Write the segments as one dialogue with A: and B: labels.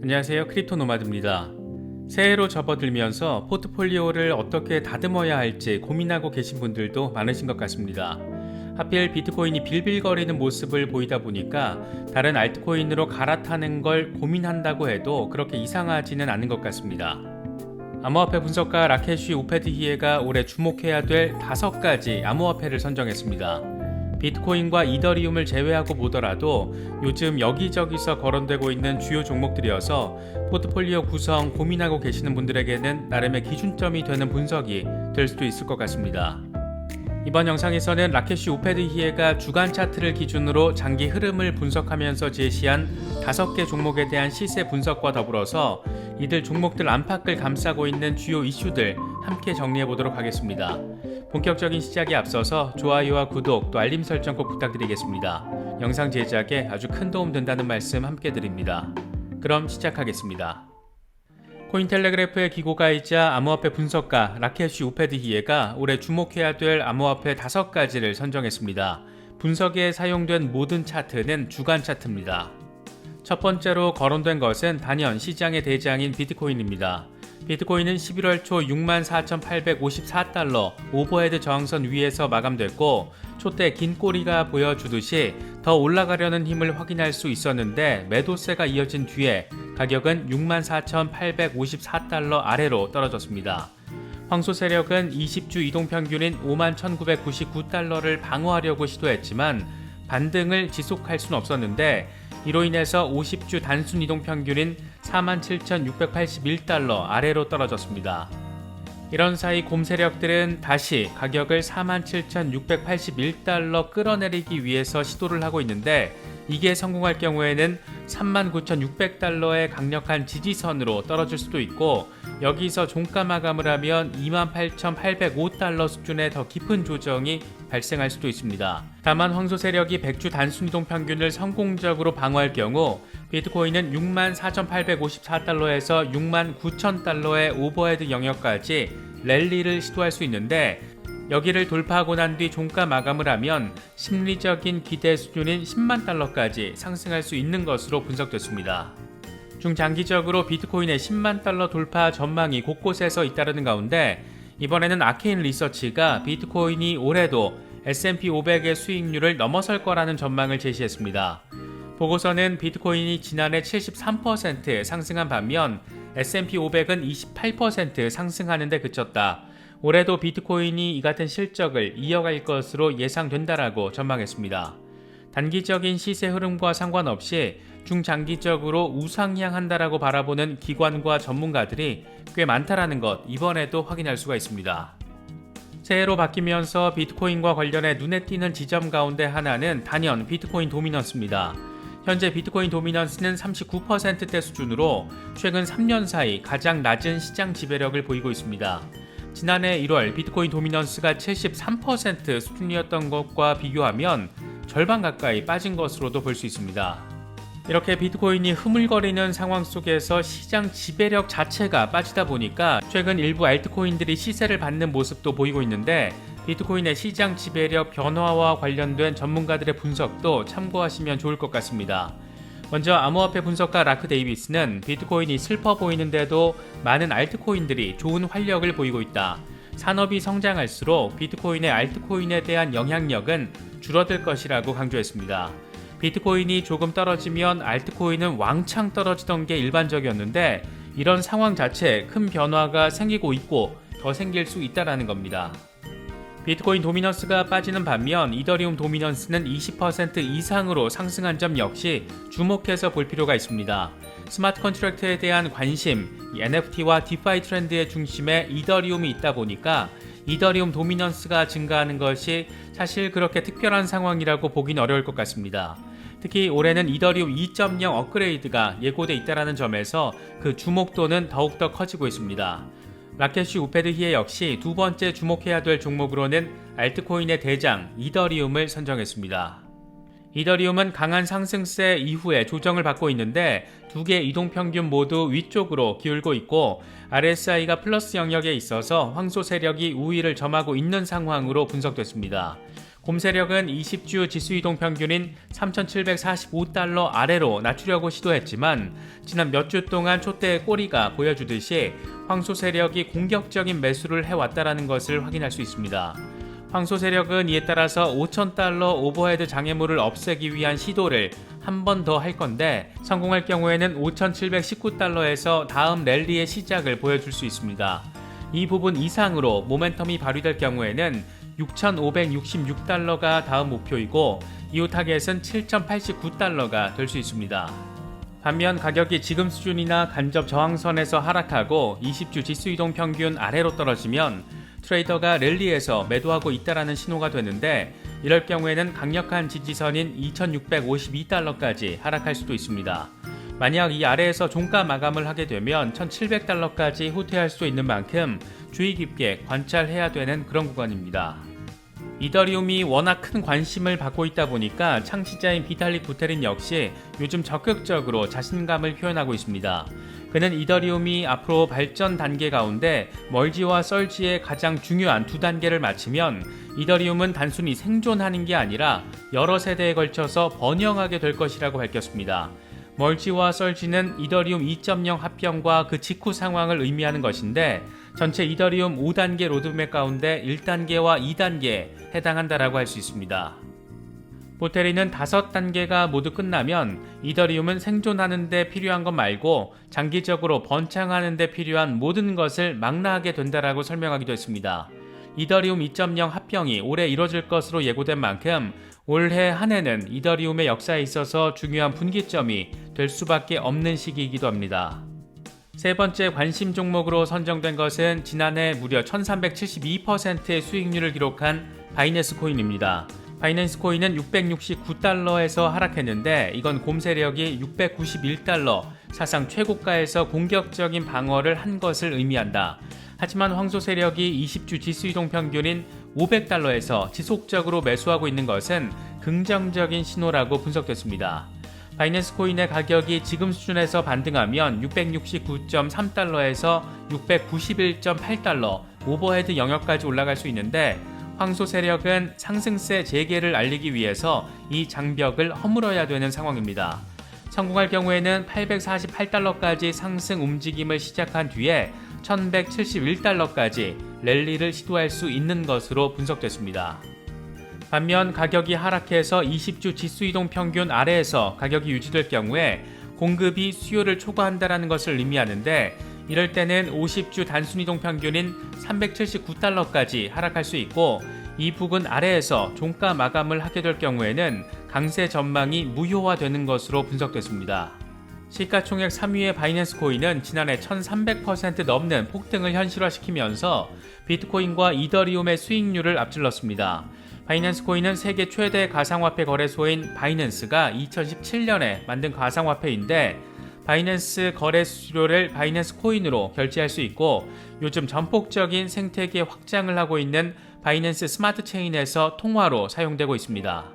A: 안녕하세요. 크립토 노마드입니다. 새해로 접어들면서 포트폴리오를 어떻게 다듬어야 할지 고민하고 계신 분들도 많으신 것 같습니다. 하필 비트코인이 빌빌거리는 모습을 보이다 보니까 다른 알트코인으로 갈아타는 걸 고민한다고 해도 그렇게 이상하지는 않은 것 같습니다. 암호화폐 분석가 라케시 우패드히에가 올해 주목해야 될 5가지 암호화폐를 선정했습니다. 비트코인과 이더리움을 제외하고 보더라도 요즘 여기저기서 거론되고 있는 주요 종목들이어서 포트폴리오 구성 고민하고 계시는 분들에게는 나름의 기준점이 되는 분석이 될 수도 있을 것 같습니다. 이번 영상에서는 라케시 우패드히에가 주간 차트를 기준으로 장기 흐름을 분석하면서 제시한 5개 종목에 대한 시세 분석과 더불어서 이들 종목들 안팎을 감싸고 있는 주요 이슈들 함께 정리해 보도록 하겠습니다. 본격적인 시작에 앞서서 좋아요와 구독 또 알림 설정 꼭 부탁드리겠습니다. 영상 제작에 아주 큰 도움 된다는 말씀 함께 드립니다. 그럼 시작하겠습니다. 코인텔레그래프의 기고가이자 암호화폐 분석가 라케시 우패드히에가 올해 주목해야 될 암호화폐 5가지를 선정했습니다. 분석에 사용된 모든 차트는 주간 차트입니다. 첫 번째로 거론된 것은 단연 시장의 대장인 비트코인입니다. 비트코인은 11월 초 64,854달러 오버헤드 저항선 위에서 마감됐고 초대 긴 꼬리가 보여주듯이 더 올라가려는 힘을 확인할 수 있었는데 매도세가 이어진 뒤에 가격은 64,854달러 아래로 떨어졌습니다. 황소 세력은 20주 이동평균인 51,999달러를 방어하려고 시도했지만 반등을 지속할 수는 없었는데 이로 인해서 50주 단순 이동평균인 47,681달러 아래로 떨어졌습니다. 이런 사이 곰 세력들은 다시 가격을 47,681달러 끌어내리기 위해서 시도를 하고 있는데 이게 성공할 경우에는 39,600달러의 강력한 지지선으로 떨어질 수도 있고 여기서 종가 마감을 하면 28,805달러 수준의 더 깊은 조정이 발생할 수도 있습니다. 다만 황소 세력이 100주 단순 이동 평균을 성공적으로 방어할 경우 비트코인은 64,854달러에서 69,000달러의 오버헤드 영역까지 랠리를 시도할 수 있는데 여기를 돌파하고 난 뒤 종가 마감을 하면 심리적인 기대 수준인 10만 달러까지 상승할 수 있는 것으로 분석됐습니다. 중장기적으로 비트코인의 10만 달러 돌파 전망이 곳곳에서 잇따르는 가운데 이번에는 아케인 리서치가 비트코인이 올해도 S&P 500의 수익률을 넘어설 거라는 전망을 제시했습니다. 보고서는 비트코인이 지난해 73% 상승한 반면 S&P 500은 28% 상승하는 데 그쳤다. 올해도 비트코인이 이 같은 실적을 이어갈 것으로 예상된다라고 전망했습니다. 단기적인 시세 흐름과 상관없이 중장기적으로 우상향한다라고 바라보는 기관과 전문가들이 꽤 많다라는 것 이번에도 확인할 수가 있습니다. 새해로 바뀌면서 비트코인과 관련해 눈에 띄는 지점 가운데 하나는 단연 비트코인 도미넌스입니다. 현재 비트코인 도미넌스는 39%대 수준으로 최근 3년 사이 가장 낮은 시장 지배력을 보이고 있습니다. 지난해 1월 비트코인 도미넌스가 73% 수준이었던 것과 비교하면 절반 가까이 빠진 것으로도 볼 수 있습니다. 이렇게 비트코인이 흐물거리는 상황 속에서 시장 지배력 자체가 빠지다 보니까 최근 일부 알트코인들이 시세를 받는 모습도 보이고 있는데 비트코인의 시장 지배력 변화와 관련된 전문가들의 분석도 참고하시면 좋을 것 같습니다. 먼저 암호화폐 분석가 라크 데이비스는 비트코인이 슬퍼 보이는데도 많은 알트코인들이 좋은 활력을 보이고 있다. 산업이 성장할수록 비트코인의 알트코인에 대한 영향력은 줄어들 것이라고 강조했습니다. 비트코인이 조금 떨어지면 알트코인은 왕창 떨어지던 게 일반적이었는데 이런 상황 자체에 큰 변화가 생기고 있고 더 생길 수 있다는 겁니다. 비트코인 도미넌스가 빠지는 반면 이더리움 도미넌스는 20% 이상으로 상승한 점 역시 주목해서 볼 필요가 있습니다. 스마트 컨트랙트에 대한 관심, NFT와 디파이 트렌드의 중심에 이더리움이 있다 보니까 이더리움 도미넌스가 증가하는 것이 사실 그렇게 특별한 상황이라고 보긴 어려울 것 같습니다. 특히 올해는 이더리움 2.0 업그레이드가 예고돼 있다는 점에서 그 주목도는 더욱더 커지고 있습니다. 라케시 우패드히에 역시 두 번째 주목해야 될 종목으로는 알트코인의 대장 이더리움을 선정했습니다. 이더리움은 강한 상승세 이후에 조정을 받고 있는데 두 개의 이동평균 모두 위쪽으로 기울고 있고 RSI가 플러스 영역에 있어서 황소 세력이 우위를 점하고 있는 상황으로 분석됐습니다. 곰 세력은 20주 지수 이동 평균인 3,745달러 아래로 낮추려고 시도했지만 지난 몇 주 동안 촛대의 꼬리가 보여주듯이 황소 세력이 공격적인 매수를 해왔다는 것을 확인할 수 있습니다. 황소 세력은 이에 따라서 5,000달러 오버헤드 장애물을 없애기 위한 시도를 한 번 더 할 건데 성공할 경우에는 5,719달러에서 다음 랠리의 시작을 보여줄 수 있습니다. 이 부분 이상으로 모멘텀이 발휘될 경우에는 6,566달러가 다음 목표이고 이후 타겟은 7,089달러가 될 수 있습니다. 반면 가격이 지금 수준이나 간접 저항선에서 하락하고 20주 지수 이동 평균 아래로 떨어지면 트레이더가 랠리에서 매도하고 있다라는 신호가 되는데 이럴 경우에는 강력한 지지선인 2,652달러까지 하락할 수도 있습니다. 만약 이 아래에서 종가 마감을 하게 되면 1,700달러까지 후퇴할 수 있는 만큼 주의 깊게 관찰해야 되는 그런 구간입니다. 이더리움이 워낙 큰 관심을 받고 있다 보니까 창시자인 비탈릭 부테린 역시 요즘 적극적으로 자신감을 표현하고 있습니다. 그는 이더리움이 앞으로 발전 단계 가운데 멀지와 썰지의 가장 중요한 두 단계를 마치면 이더리움은 단순히 생존하는 게 아니라 여러 세대에 걸쳐서 번영하게 될 것이라고 밝혔습니다. 멀지와 썰지는 이더리움 2.0 합병과 그 직후 상황을 의미하는 것인데 전체 이더리움 5단계 로드맵 가운데 1단계와 2단계에 해당한다라고 할 수 있습니다. 보테리는 5단계가 모두 끝나면 이더리움은 생존하는 데 필요한 것 말고 장기적으로 번창하는 데 필요한 모든 것을 망라하게 된다라고 설명하기도 했습니다. 이더리움 2.0 합병이 올해 이뤄질 것으로 예고된 만큼 올해 한 해는 이더리움의 역사에 있어서 중요한 분기점이 될 수밖에 없는 시기이기도 합니다. 세 번째 관심 종목으로 선정된 것은 지난해 무려 1372%의 수익률을 기록한 바이낸스 코인입니다. 바이낸스 코인은 669달러에서 하락했는데 이건 곰 세력이 691달러, 사상 최고가에서 공격적인 방어를 한 것을 의미한다. 하지만 황소 세력이 20주 지수 이동 평균인 500달러에서 지속적으로 매수하고 있는 것은 긍정적인 신호라고 분석됐습니다. 바이낸스 코인의 가격이 지금 수준에서 반등하면 669.3달러에서 691.8달러 오버헤드 영역까지 올라갈 수 있는데 황소 세력은 상승세 재개를 알리기 위해서 이 장벽을 허물어야 되는 상황입니다. 성공할 경우에는 848달러까지 상승 움직임을 시작한 뒤에 1171달러까지 랠리를 시도할 수 있는 것으로 분석됐습니다. 반면 가격이 하락해서 20주 지수 이동 평균 아래에서 가격이 유지될 경우에 공급이 수요를 초과한다는 것을 의미하는데 이럴 때는 50주 단순 이동 평균인 379달러까지 하락할 수 있고 이 부근 아래에서 종가 마감을 하게 될 경우에는 강세 전망이 무효화되는 것으로 분석됐습니다. 시가총액 3위의 바이낸스 코인은 지난해 1300% 넘는 폭등을 현실화시키면서 비트코인과 이더리움의 수익률을 앞질렀습니다. 바이낸스 코인은 세계 최대 가상화폐 거래소인 바이낸스가 2017년에 만든 가상화폐인데 바이낸스 거래 수수료를 바이낸스 코인으로 결제할 수 있고 요즘 전폭적인 생태계 확장을 하고 있는 바이낸스 스마트 체인에서 통화로 사용되고 있습니다.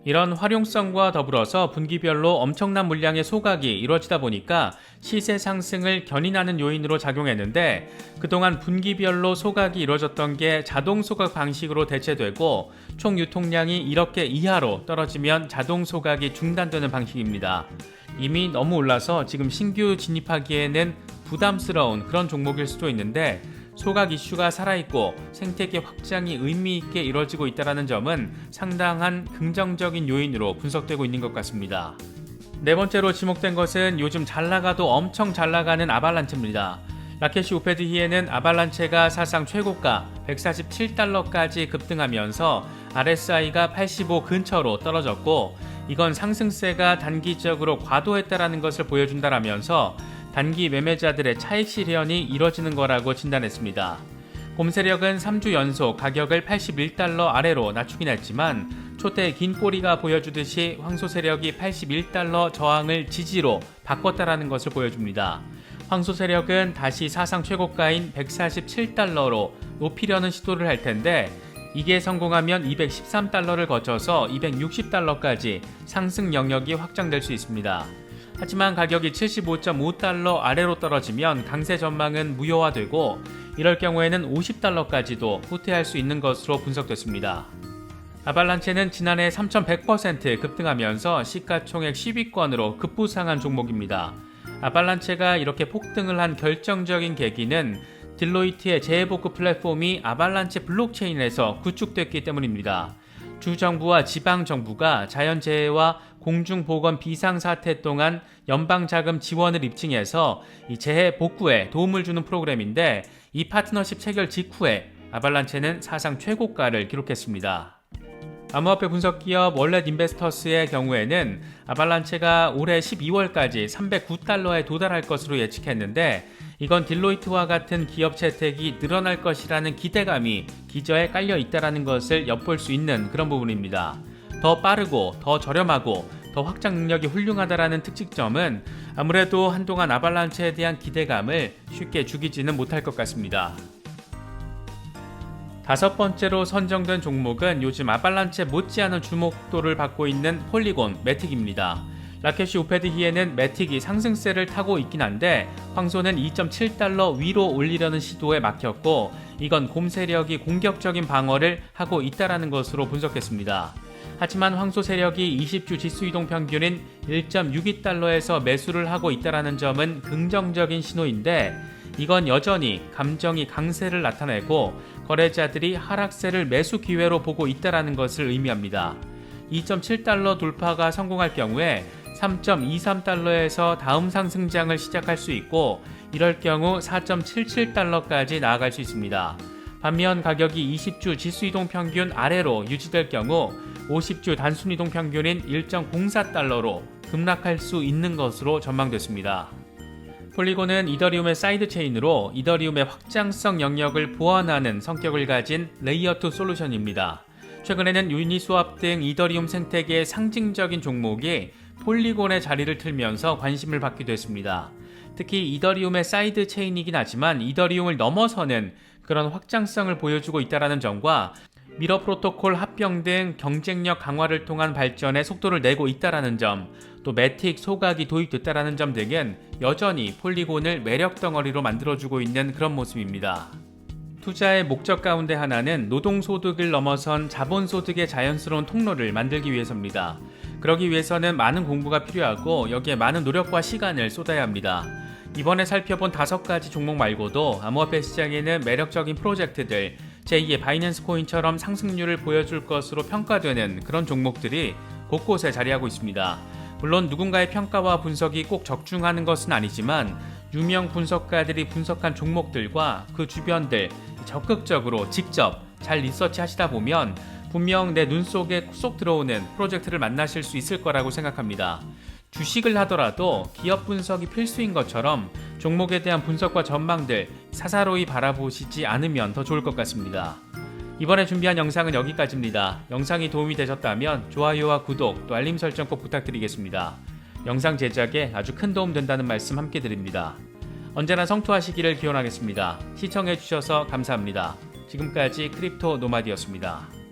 A: 이런 활용성과 더불어서 분기별로 엄청난 물량의 소각이 이루어지다 보니까 시세 상승을 견인하는 요인으로 작용했는데 그동안 분기별로 소각이 이루어졌던 게 자동 소각 방식으로 대체되고 총 유통량이 이렇게 이하로 떨어지면 자동 소각이 중단되는 방식입니다. 이미 너무 올라서 지금 신규 진입하기에는 부담스러운 그런 종목일 수도 있는데 소각 이슈가 살아있고 생태계 확장이 의미있게 이뤄지고 있다는 점은 상당한 긍정적인 요인으로 분석되고 있는 것 같습니다. 네 번째로 지목된 것은 요즘 잘나가도 엄청 잘나가는 아발란체입니다. 라케시 우페드히에는 아발란체가 사상 최고가 147달러까지 급등하면서 RSI가 85 근처로 떨어졌고 이건 상승세가 단기적으로 과도했다는 것을 보여준다라면서 단기 매매자들의 차익 실현이 이뤄지는 거라고 진단했습니다. 곰 세력은 3주 연속 가격을 81달러 아래로 낮추긴 했지만 초대의 긴 꼬리가 보여주듯이 황소 세력이 81달러 저항을 지지로 바꿨다라는 것을 보여줍니다. 황소 세력은 다시 사상 최고가인 147달러로 높이려는 시도를 할 텐데 이게 성공하면 213달러를 거쳐서 260달러까지 상승 영역이 확장될 수 있습니다. 하지만 가격이 75.5달러 아래로 떨어지면 강세 전망은 무효화되고 이럴 경우에는 50달러까지도 후퇴할 수 있는 것으로 분석됐습니다. 아발란체는 지난해 3,100% 급등하면서 시가총액 10위권으로 급부상한 종목입니다. 아발란체가 이렇게 폭등을 한 결정적인 계기는 딜로이트의 재해복구 플랫폼이 아발란체 블록체인에서 구축됐기 때문입니다. 주정부와 지방정부가 자연재해와 공중보건 비상사태 동안 연방자금 지원을 입증해서 이 재해 복구에 도움을 주는 프로그램인데 이 파트너십 체결 직후에 아발란체는 사상 최고가를 기록했습니다. 암호화폐 분석기업 월렛 인베스터스의 경우에는 아발란체가 올해 12월까지 309달러에 도달할 것으로 예측했는데 이건 딜로이트와 같은 기업 채택이 늘어날 것이라는 기대감이 기저에 깔려 있다는 것을 엿볼 수 있는 그런 부분입니다. 더 빠르고 더 저렴하고 더 확장 능력이 훌륭하다라는 특징점은 아무래도 한동안 아발란체에 대한 기대감을 쉽게 죽이지는 못할 것 같습니다. 다섯 번째로 선정된 종목은 요즘 아발란체 못지않은 주목도를 받고 있는 폴리곤 매틱입니다. 라케시 우패드히에는 매틱이 상승세를 타고 있긴 한데 황소는 2.7달러 위로 올리려는 시도에 막혔고 이건 곰 세력이 공격적인 방어를 하고 있다는 것으로 분석했습니다. 하지만 황소 세력이 20주 지수이동 평균인 1.62달러에서 매수를 하고 있다는 점은 긍정적인 신호인데 이건 여전히 감정이 강세를 나타내고 거래자들이 하락세를 매수 기회로 보고 있다는 것을 의미합니다. 2.7달러 돌파가 성공할 경우에 3.23달러에서 다음 상승장을 시작할 수 있고 이럴 경우 4.77달러까지 나아갈 수 있습니다. 반면 가격이 20주 지수이동 평균 아래로 유지될 경우 50주 단순이동 평균인 1.04달러로 급락할 수 있는 것으로 전망됐습니다. 폴리곤은 이더리움의 사이드 체인으로 이더리움의 확장성 영역을 보완하는 성격을 가진 레이어2 솔루션입니다. 최근에는 유니스왑 등 이더리움 생태계의 상징적인 종목이 폴리곤의 자리를 틀면서 관심을 받기도 했습니다. 특히 이더리움의 사이드 체인이긴 하지만 이더리움을 넘어서는 그런 확장성을 보여주고 있다는 점과 미러 프로토콜 합병 등 경쟁력 강화를 통한 발전에 속도를 내고 있다는 점, 또 매틱 소각이 도입됐다는 점 등은 여전히 폴리곤을 매력 덩어리로 만들어주고 있는 그런 모습입니다. 투자의 목적 가운데 하나는 노동소득을 넘어선 자본소득의 자연스러운 통로를 만들기 위해서입니다. 그러기 위해서는 많은 공부가 필요하고 여기에 많은 노력과 시간을 쏟아야 합니다. 이번에 살펴본 5가지 종목 말고도 암호화폐 시장에는 매력적인 프로젝트들, 제2의 바이낸스 코인처럼 상승률을 보여줄 것으로 평가되는 그런 종목들이 곳곳에 자리하고 있습니다. 물론 누군가의 평가와 분석이 꼭 적중하는 것은 아니지만 유명 분석가들이 분석한 종목들과 그 주변들 적극적으로 직접 잘 리서치 하시다 보면 분명 내 눈 속에 쏙 들어오는 프로젝트를 만나실 수 있을 거라고 생각합니다. 주식을 하더라도 기업 분석이 필수인 것처럼 종목에 대한 분석과 전망들 사사로이 바라보시지 않으면 더 좋을 것 같습니다. 이번에 준비한 영상은 여기까지입니다. 영상이 도움이 되셨다면 좋아요와 구독 또 알림 설정 꼭 부탁드리겠습니다. 영상 제작에 아주 큰 도움 된다는 말씀 함께 드립니다. 언제나 성투하시기를 기원하겠습니다. 시청해주셔서 감사합니다. 지금까지 크립토 노마디였습니다.